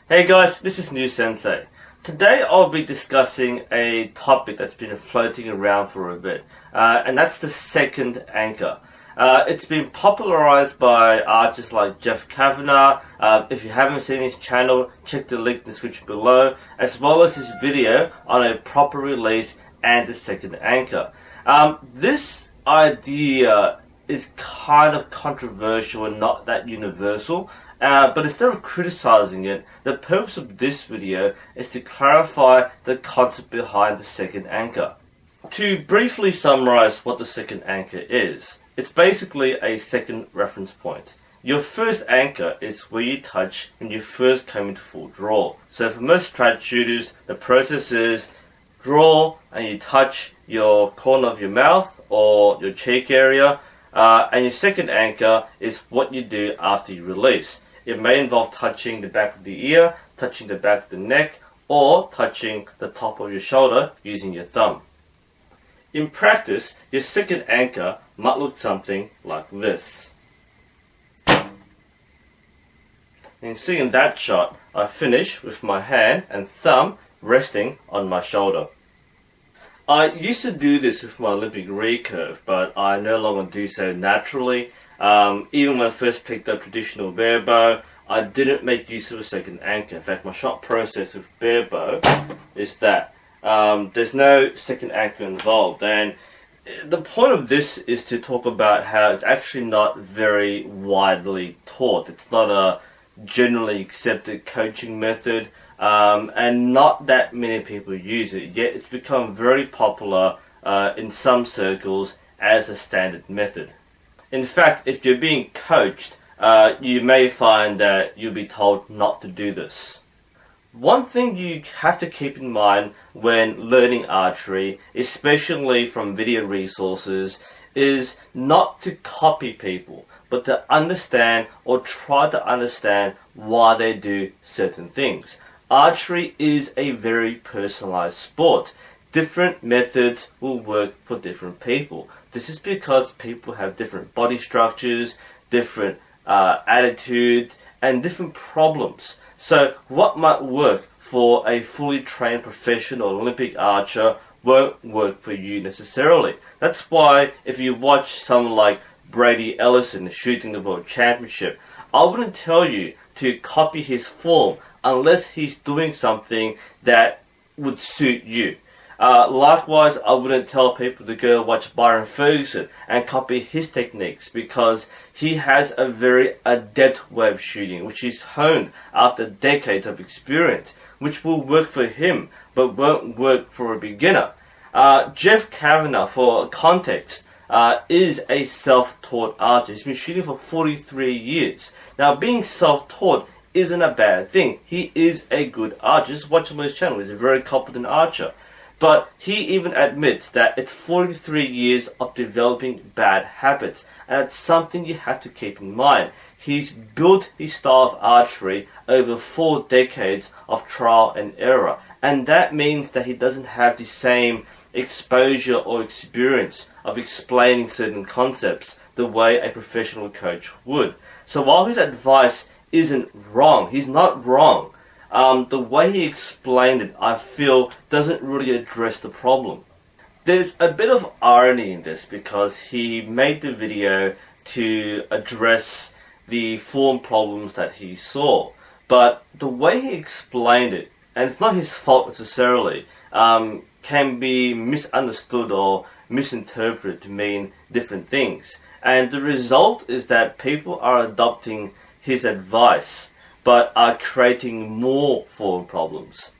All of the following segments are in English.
Hey guys, this is NUSensei. Today I'll be discussing a topic that's been floating around for a bit, and that's the second anchor. It's been popularized by artists like Kavanagh. If you haven't seen his channel, check the link in the description below, as well as his video on a proper release and the second anchor. This idea is kind of controversial and not that universal. But instead of criticizing it, the purpose of this video is to clarify the concept behind the second anchor. To briefly summarize what the second anchor is, it's basically a second reference point. Your first anchor is where you touch when you first come into full draw. So for most trad shooters, the process is draw and you touch your corner of your mouth or your cheek area, and your second anchor is what you do after you release. It may involve touching the back of the ear, touching the back of the neck, or touching the top of your shoulder using your thumb. In practice, your second anchor might look something like this. And see in that shot, I finish with my hand and thumb resting on my shoulder. I used to do this with my Olympic recurve, but I no longer do so naturally. Even when I first picked up traditional bare bow, I didn't make use of a second anchor. In fact, my shot process with bare bow is that there's no second anchor involved. And the point of this is to talk about how it's actually not very widely taught. It's not a generally accepted coaching method, and not that many people use it. Yet it's become very popular in some circles as a standard method. In fact, if you're being coached, you may find that you'll be told not to do this. One thing you have to keep in mind when learning archery, especially from video resources, is not to copy people, but to understand or try to understand why they do certain things. Archery is a very personalized sport. Different methods will work for different people. This is because people have different body structures, different attitudes, and different problems. So what might work for a fully trained professional Olympic archer won't work for you necessarily. That's why if you watch someone like Brady Ellison shooting the World Championship, I wouldn't tell you to copy his form unless he's doing something that would suit you. Likewise, I wouldn't tell people to go watch Byron Ferguson and copy his techniques, because he has a very adept way of shooting, which is honed after decades of experience, which will work for him, but won't work for a beginner. Kavanagh, for context, is a self-taught archer. He's been shooting for 43 years. Now, being self-taught isn't a bad thing. He is a good archer. Just watch him on his channel. He's a very competent archer. But he even admits that it's 43 years of developing bad habits, and it's something you have to keep in mind. He's built his style of archery over 4 decades of trial and error, and that means that he doesn't have the same exposure or experience of explaining certain concepts the way a professional coach would. So while his advice isn't wrong, he's not wrong. The way he explained it, I feel, doesn't really address the problem. There's a bit of irony in this, because he made the video to address the form problems that he saw. But the way he explained it, and it's not his fault necessarily, can be misunderstood or misinterpreted to mean different things. And the result is that people are adopting his advice, but are creating more form problems.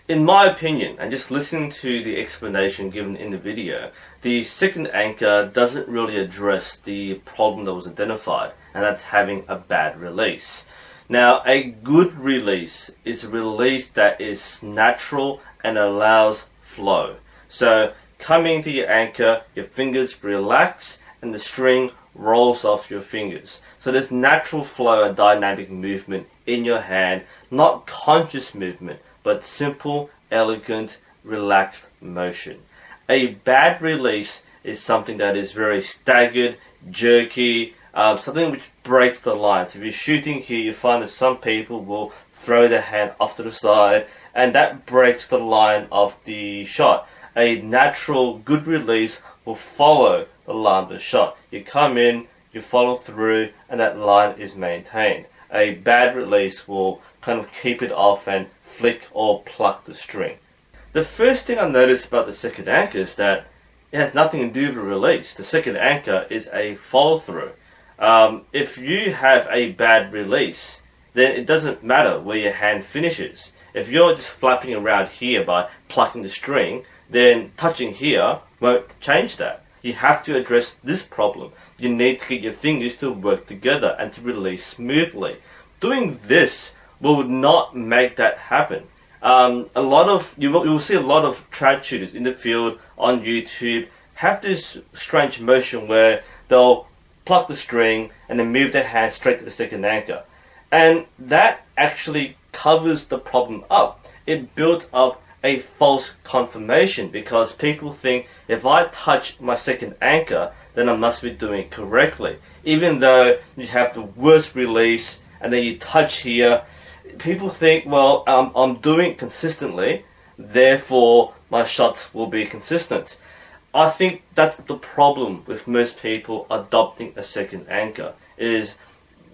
In my opinion, and just listening to the explanation given in the video, the second anchor doesn't really address the problem that was identified, and that's having a bad release. Now, a good release is a release that is natural and allows flow. So, coming to your anchor, your fingers relax and the string rolls off your fingers. So there's natural flow and dynamic movement in your hand, not conscious movement, but simple, elegant, relaxed motion. A bad release is something that is very staggered, jerky, something which breaks the line. So if you're shooting here, you find that some people will throw their hand off to the side, and that breaks the line of the shot. A natural good release will follow the line of the shot. You come in, you follow through, and that line is maintained. A bad release will kind of keep it off and flick or pluck the string. The first thing I noticed about the second anchor is that it has nothing to do with the release. The second anchor is a follow through. If you have a bad release, then it doesn't matter where your hand finishes. If you're just flapping around here by plucking the string, then touching here won't change that. You have to address this problem. You need to get your fingers to work together and to release smoothly. Doing this will not make that happen. You will see a lot of trad shooters in the field on YouTube have this strange motion where they'll pluck the string and then move their hand straight to the second anchor. And that actually covers the problem up. It builds up a false confirmation because people think if I touch my second anchor, then I must be doing it correctly. Even though you have the worst release and then you touch here, people think, well, I'm doing it consistently, therefore my shots will be consistent. I think that's the problem with most people adopting a second anchor, is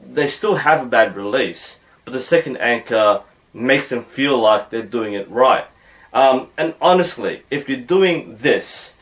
they still have a bad release, but the second anchor makes them feel like they're doing it right. And honestly, if you're doing this,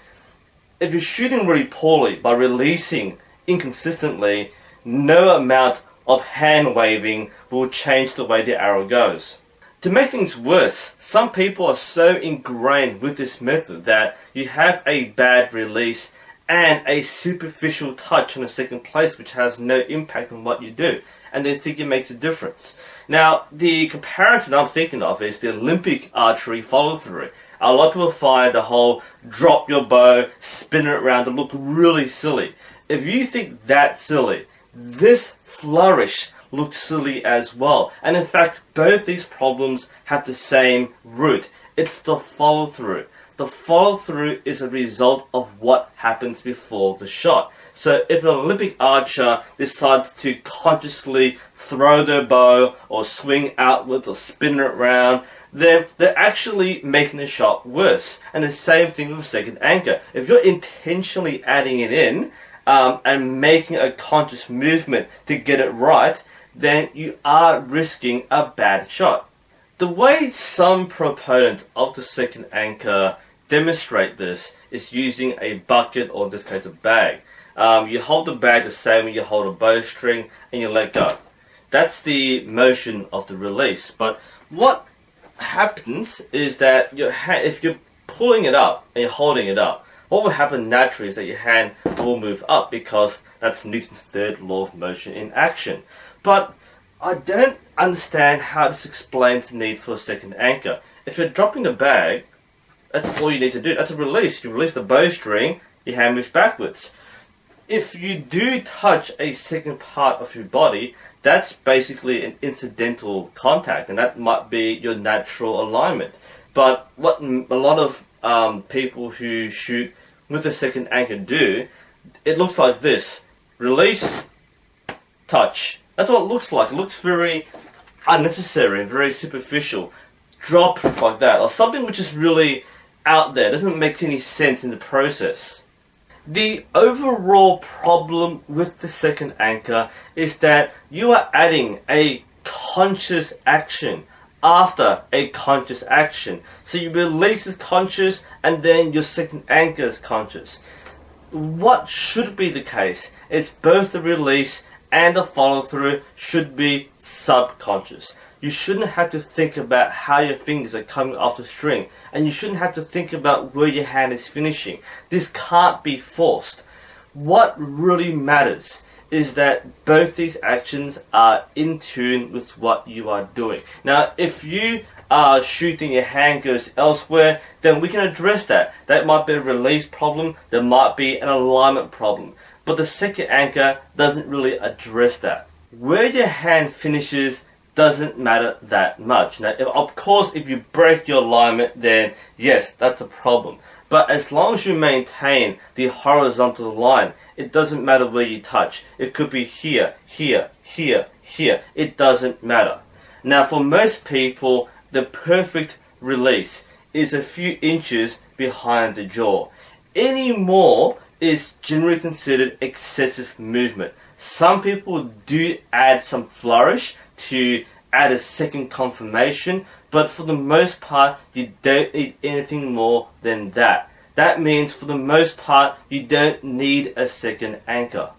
if you're shooting really poorly by releasing inconsistently, no amount of hand waving will change the way the arrow goes. To make things worse, some people are so ingrained with this method that you have a bad release and a superficial touch on the second place which has no impact on what you do, and they think it makes a difference. Now, the comparison I'm thinking of is the Olympic archery follow-through. A lot of people find the whole drop your bow, spin it around to look really silly. If you think that's silly, this flourish looks silly as well. And in fact, both these problems have the same root. It's the follow-through. The follow-through is a result of what happens before the shot. So if an Olympic archer decides to consciously throw their bow or swing outwards or spin it around, then they're actually making the shot worse. And the same thing with second anchor. If you're intentionally adding it in and making a conscious movement to get it right, then you are risking a bad shot. The way some proponents of the second anchor demonstrate this is using a bucket, or in this case a bag. You hold the bag the same way you hold a bowstring and you let go. That's the motion of the release. But what happens is that your hand, if you're pulling it up and you're holding it up, what will happen naturally is that your hand will move up because that's Newton's third law of motion in action. But I don't understand how this explains the need for a second anchor. If you're dropping the bag, that's all you need to do. That's a release. You release the bowstring, your hand moves backwards. If you do touch a second part of your body, that's basically an incidental contact, and that might be your natural alignment. But what a lot of people who shoot with a second anchor do, it looks like this. Release, touch. That's what it looks like. It looks very unnecessary and very superficial. Drop like that, or something which is really out there. It doesn't make any sense in the process. The overall problem with the second anchor is that you are adding a conscious action after a conscious action. So your release is conscious and then your second anchor is conscious. What should be the case is both the release and the follow through should be subconscious. You shouldn't have to think about how your fingers are coming off the string, and you shouldn't have to think about where your hand is finishing. This can't be forced. What really matters is that both these actions are in tune with what you are doing. Now, if you are shooting, your hand goes elsewhere, then we can address that. That might be a release problem, there might be an alignment problem. But the second anchor doesn't really address that. Where your hand finishes doesn't matter that much. Now, of course, if you break your alignment, then yes, that's a problem. But as long as you maintain the horizontal line, it doesn't matter where you touch. It could be here, here, here, here. It doesn't matter. Now, for most people, the perfect release is a few inches behind the jaw. Any more is generally considered excessive movement. Some people do add some flourish to add a second confirmation, but for the most part, you don't need anything more than that. That means for the most part, you don't need a second anchor.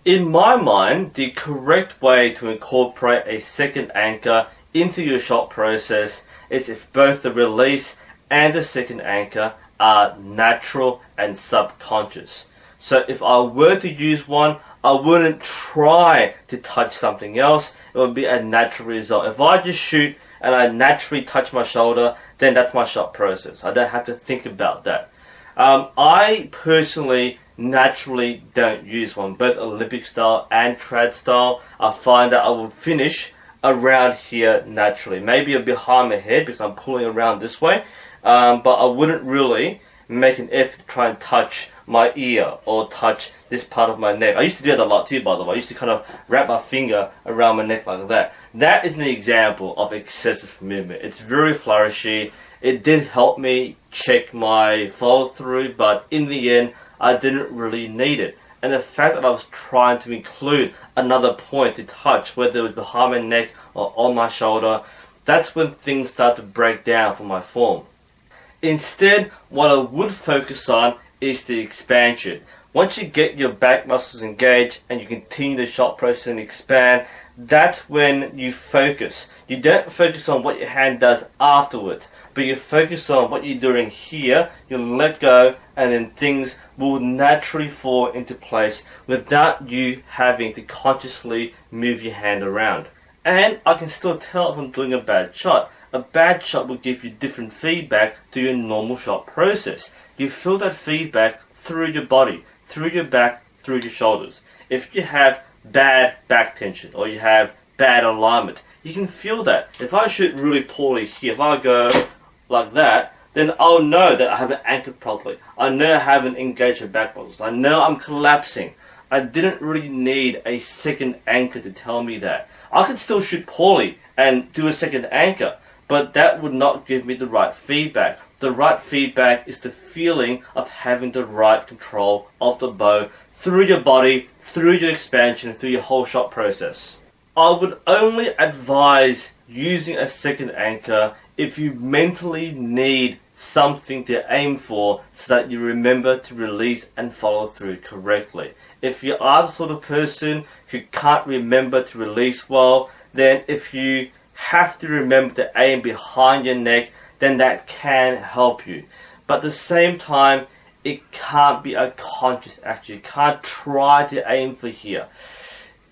In my mind, the correct way to incorporate a second anchor into your shot process is if both the release and the second anchor are natural and subconscious. So if I were to use one, I wouldn't try to touch something else. It would be a natural result. If I just shoot and I naturally touch my shoulder, then that's my shot process. I don't have to think about that. I personally naturally don't use one, both Olympic style and trad style. I find that I will finish around here naturally. Maybe behind my head because I'm pulling around this way, but I wouldn't really make an effort to try and touch my ear or touch this part of my neck. I used to do that a lot too, by the way. I used to kind of wrap my finger around my neck like that. That is an example of excessive movement. It's very flourishy. It did help me check my follow through, but in the end, I didn't really need it. And the fact that I was trying to include another point to touch, whether it was behind my neck or on my shoulder, that's when things start to break down for my form. Instead, what I would focus on is the expansion. Once you get your back muscles engaged and you continue the shot process and expand, that's when you focus. You don't focus on what your hand does afterwards, but you focus on what you're doing here, you let go, and then things will naturally fall into place without you having to consciously move your hand around. And I can still tell if I'm doing a bad shot. A bad shot will give you different feedback to your normal shot process. You feel that feedback through your body, through your back, through your shoulders. If you have bad back tension or you have bad alignment, you can feel that. If I shoot really poorly here, if I go like that, then I'll know that I haven't anchored properly. I know I haven't engaged my back muscles. I know I'm collapsing. I didn't really need a second anchor to tell me that. I could still shoot poorly and do a second anchor, but that would not give me the right feedback. The right feedback is the feeling of having the right control of the bow through your body, through your expansion, through your whole shot process. I would only advise using a second anchor if you mentally need something to aim for so that you remember to release and follow through correctly. If you are the sort of person who can't remember to release well, then if you have to remember to aim behind your neck, then that can help you. But at the same time, it can't be a conscious action. You can't try to aim for here.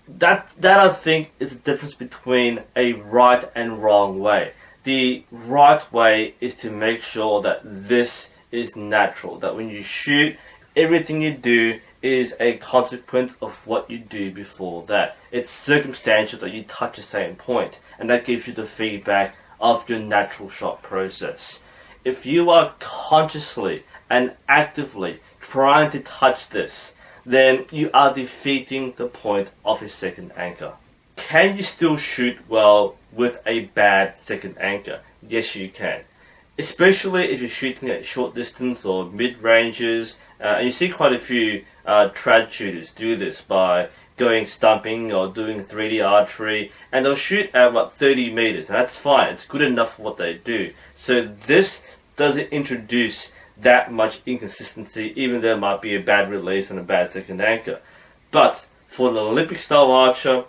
That I think is the difference between a right and wrong way. The right way is to make sure that this is natural, that when you shoot, everything you do is a consequence of what you do before that. It's circumstantial that you touch the same point, and that gives you the feedback of your natural shot process. If you are consciously and actively trying to touch this, then you are defeating the point of a second anchor. Can you still shoot well with a bad second anchor? Yes, you can. Especially if you're shooting at short distance or mid-ranges. And you see quite a few trad shooters do this by going stumping or doing 3D archery, and they'll shoot at about 30 meters, and that's fine. It's good enough for what they do. So this doesn't introduce that much inconsistency, even though it might be a bad release and a bad second anchor. But for an Olympic style archer,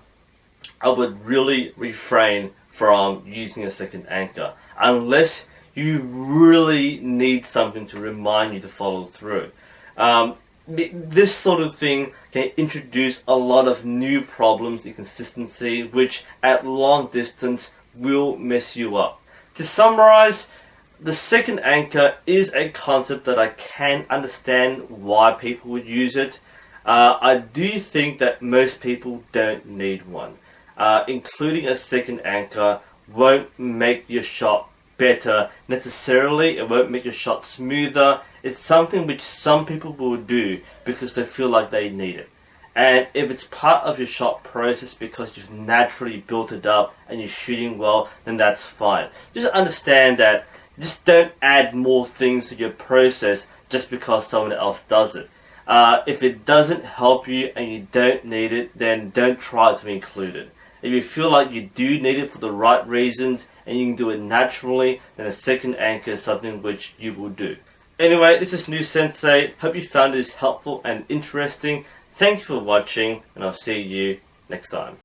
I would really refrain from using a second anchor unless you really need something to remind you to follow through. This sort of thing can introduce a lot of new problems, inconsistency, which at long distance will mess you up. To summarize, the second anchor is a concept that I can understand why people would use it. I do think that most people don't need one. including a second anchor won't make your shot better necessarily. It won't make your shot smoother. It's something which some people will do because they feel like they need it. And if it's part of your shot process because you've naturally built it up and you're shooting well, then that's fine. Just understand that just don't add more things to your process just because someone else does it. If it doesn't help you and you don't need it, then don't try to include it. If you feel like you do need it for the right reasons and you can do it naturally, then a second anchor is something which you will do. Anyway, this is NUSensei. Hope you found this helpful and interesting. Thank you for watching, and I'll see you next time.